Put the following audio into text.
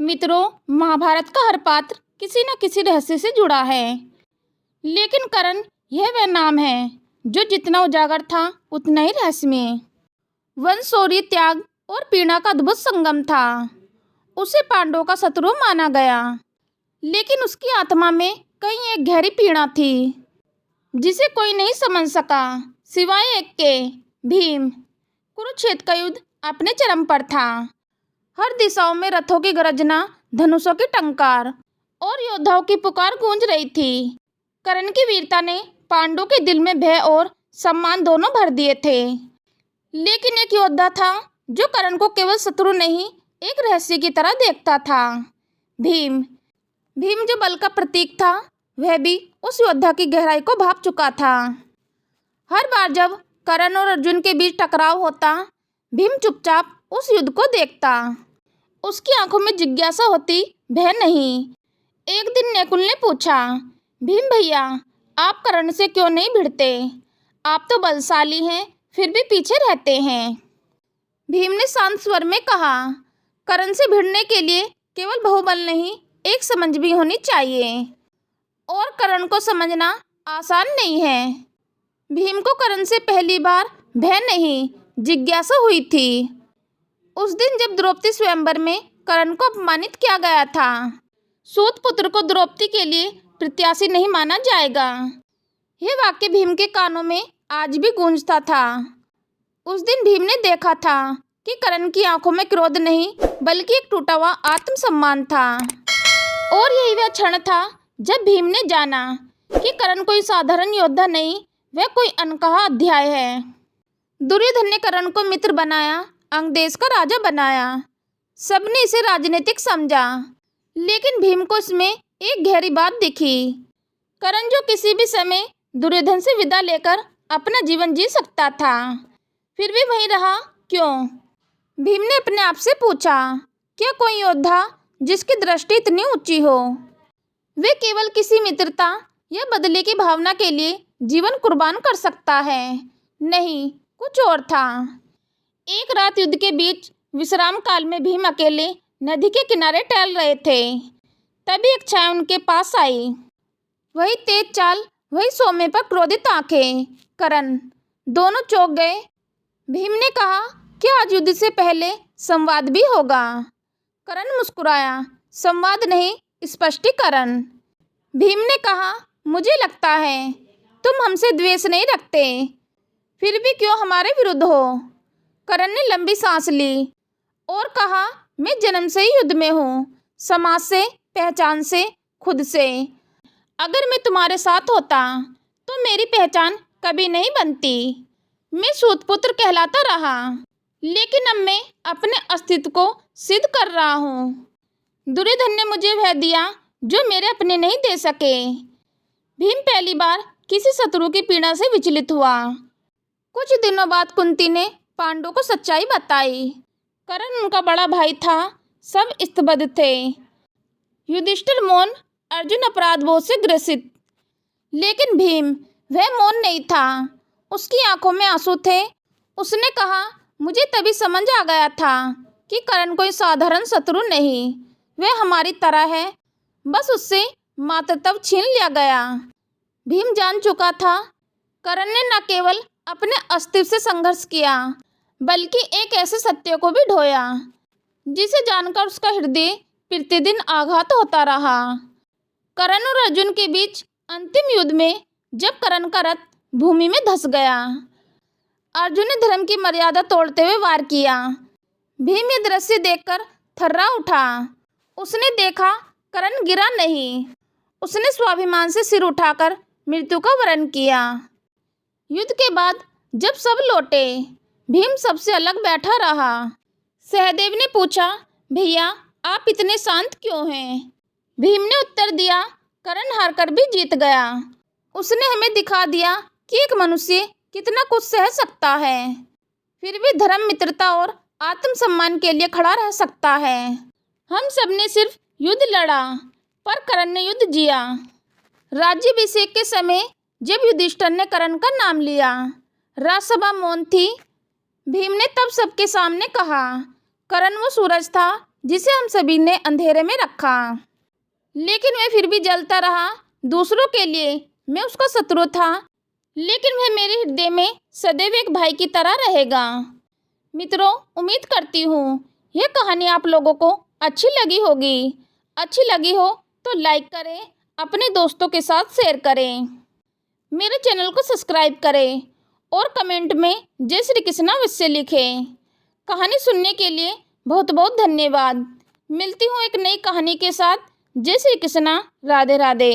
मित्रों, महाभारत का हर पात्र किसी न किसी रहस्य से जुड़ा है, लेकिन कर्ण यह वह नाम है जो जितना उजागर था उतना ही रहस्यमय। वंश, शौर्य, त्याग और पीड़ा का अद्भुत संगम था। उसे पांडवों का शत्रु माना गया, लेकिन उसकी आत्मा में कहीं एक गहरी पीड़ा थी जिसे कोई नहीं समझ सका सिवाय एक के, भीम। कुरुक्षेत्र का युद्ध अपने चरम पर था। हर दिशाओं में रथों की गर्जना, धनुषों की टंकार और योद्धाओं की पुकार गूंज रही थी। कर्ण की वीरता ने पांडवों के दिल में भय और सम्मान दोनों भर दिए थे। लेकिन एक योद्धा था जो कर्ण को केवल शत्रु नहीं, एक रहस्य की तरह देखता था, भीम। भीम जो बल का प्रतीक था, वह भी उस योद्धा की गहराई को भाप चुका था। हर बार जब कर्ण और अर्जुन के बीच टकराव होता, भीम चुपचाप उस युद्ध को देखता। उसकी आंखों में जिज्ञासा होती, भय नहीं। एक दिन नकुल ने पूछा, भीम भैया, आप कर्ण से क्यों नहीं भिड़ते? आप तो बलशाली हैं, फिर भी पीछे रहते हैं। भीम ने शांत स्वर में कहा, कर्ण से भिड़ने के लिए केवल बाहुबल नहीं, एक समझ भी होनी चाहिए, और कर्ण को समझना आसान नहीं है। भीम को कर्ण से पहली बार भय नहीं, जिज्ञासा हुई थी। उस दिन जब द्रौपदी स्वयंवर में कर्ण को अपमानित किया गया था। सूत पुत्र को द्रौपदी के लिए प्रत्याशी नहीं माना जाएगा। यह वाक्य भीम के कानों में आज भी गूंजता था। उस दिन भीम ने देखा था कि कर्ण की आंखों में क्रोध नहीं, बल्कि एक टूटा हुआ आत्मसम्मान था। और यही वह क्षण था जब भीम ने जाना कि कर्ण कोई साधारण योद्धा नहीं, वह कोई अनकहा अध्याय है। दुर्योधन ने कर्ण को मित्र बनाया, अंग देश का राजा बनाया। सबने इसे राजनीतिक समझा, लेकिन भीम को इसमें एक गहरी बात दिखी। कर्ण जो किसी भी समय दुर्योधन से विदा लेकर अपना जीवन जी सकता था, फिर भी वहीं रहा, क्यों? भीम ने अपने आप से पूछा, क्या कोई योद्धा जिसकी दृष्टि इतनी ऊंची हो, वे केवल किसी मित्रता या बदले की भावना के लिए जीवन कुर्बान कर सकता है? नहीं, कुछ और था। एक रात युद्ध के बीच विश्राम काल में भीम अकेले नदी के किनारे टहल रहे थे। तभी एक छाया उनके पास आई। वही तेज चाल, वही सौम्य पर क्रोधित आंखें। कर्ण। दोनों चौंक गए। भीम ने कहा, क्या आज युद्ध से पहले संवाद भी होगा? कर्ण मुस्कुराया, संवाद नहीं, स्पष्टीकरण। भीम ने कहा, मुझे लगता है तुम हमसे द्वेष नहीं रखते, फिर भी क्यों हमारे विरुद्ध हो? कर्ण ने लंबी सांस ली और कहा, मैं जन्म से ही युद्ध में हूँ, समाज से, पहचान से, खुद से। अगर मैं तुम्हारे साथ होता तो मेरी पहचान कभी नहीं बनती। मैं सूतपुत्र कहलाता रहा, लेकिन अब मैं अपने अस्तित्व को सिद्ध कर रहा हूँ। दुर्योधन ने मुझे वह दिया जो मेरे अपने नहीं दे सके। भीम पहली बार किसी शत्रु की पीड़ा से विचलित हुआ। कुछ दिनों बाद कुंती ने पांडवों को सच्चाई बताई। कर्ण उनका बड़ा भाई था, सब स्तब्ध थे। युधिष्ठिर मौन, अर्जुन अपराध बोध से ग्रसित। लेकिन भीम, वह मौन नहीं था, उसकी आंखों में आंसू थे। उसने कहा, मुझे तभी समझ आ गया था कि कर्ण कोई साधारण शत्रु नहीं, वह हमारी तरह है, बस उससे मातृत्व छीन लिया गया। भीम जान चुका था, कर्ण ने न केवल अपने अस्तित्व से संघर्ष किया, बल्कि एक ऐसे सत्य को भी ढोया जिसे जानकर उसका हृदय प्रतिदिन आघात होता रहा। कर्ण और अर्जुन के बीच अंतिम युद्ध में जब कर्ण का रथ भूमि में धंस गया, अर्जुन ने धर्म की मर्यादा तोड़ते हुए वार किया। भीम ये दृश्य देखकर थर्रा उठा। उसने देखा, कर्ण गिरा नहीं, उसने स्वाभिमान से सिर उठाकर मृत्यु का वरण किया। युद्ध के बाद जब सब लौटे, भीम सबसे अलग बैठा रहा। सहदेव ने पूछा, भैया आप इतने शांत क्यों हैं? भीम ने उत्तर दिया, कर्ण हारकर भी जीत गया। उसने हमें दिखा दिया कि एक मनुष्य कितना कुछ सह सकता है, फिर भी धर्म, मित्रता और आत्मसम्मान के लिए खड़ा रह सकता है। हम सब ने सिर्फ युद्ध लड़ा, पर कर्ण ने युद्ध जिया। राज्याभिषेक के समय जब युधिष्ठिर ने कर्ण का नाम लिया, राजसभा मौन थी। भीम ने तब सबके सामने कहा, कर्ण वो सूरज था जिसे हम सभी ने अंधेरे में रखा, लेकिन वह फिर भी जलता रहा। दूसरों के लिए मैं उसका शत्रु था, लेकिन वह मेरे हृदय में सदैव एक भाई की तरह रहेगा। मित्रों, उम्मीद करती हूँ यह कहानी आप लोगों को अच्छी लगी होगी। अच्छी लगी हो तो लाइक करें, अपने दोस्तों के साथ शेयर करें, मेरे चैनल को सब्सक्राइब करें और कमेंट में जय श्री कृष्णा अवश्य लिखें। कहानी सुनने के लिए बहुत बहुत धन्यवाद। मिलती हूँ एक नई कहानी के साथ। जय श्री कृष्णा। राधे राधे।